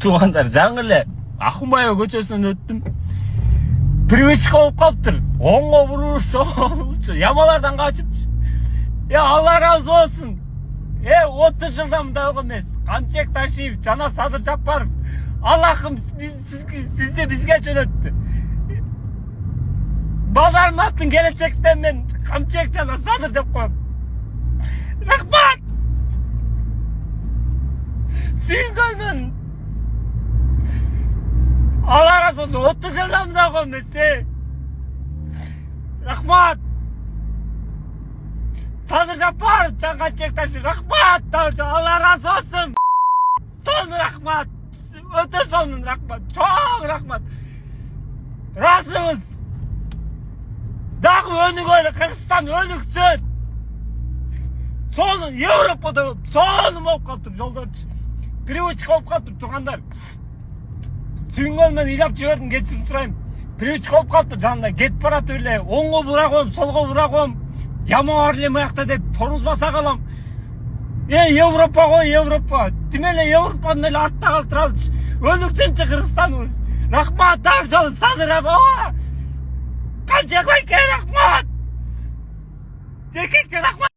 Туугандар, жаңы эле Акунбаева көчөсүнөн өттүм. Привычка болуп калыптыр. Оңго буруп, солчу, ямалардан качыпчы. Алла разы болсун. 30 жылдан мындай болгон эмес. Камчек Ташиев жана Садыр Жапаров. Аллахым сизди бизге жөнөттү. Балдарымдын атын келечекте мен Камчек жана Садыр деп коем. Рахмат! Сүйүнгөнмүн. Алла разы болсун. 30 жылдан мындай болгон эмес. Рахмат! Садыр Жапаров, Камчек Ташиев, рахмат! Алла разы болсун. Сонун рахмат. Өтө сонун рахмат. Чоң рахмат. Разыбыз. Дагы өнүгөлү Кыргызстан өнүксүн. Сонун Европада сонун болуп калыптыр жолдор. Привычка болуп калыптыр туугандар. Сүйүнгөн мен ыйлап жибердим, кечирим сурайм. Привычка болуп калыптыр жанында кетип баратып эле оңго бура коем, солго бура коем. Яма бар эле мыякта деп торузбаса калам. Европа ғой, Европа. Тим эле Европаны эле артта калтыралычы. Өнүксүнчү Кыргызстаныбыз. Рахмат, дагы жолу Садыр аба. Камчек байке, рахмат. Эркекче рахмат.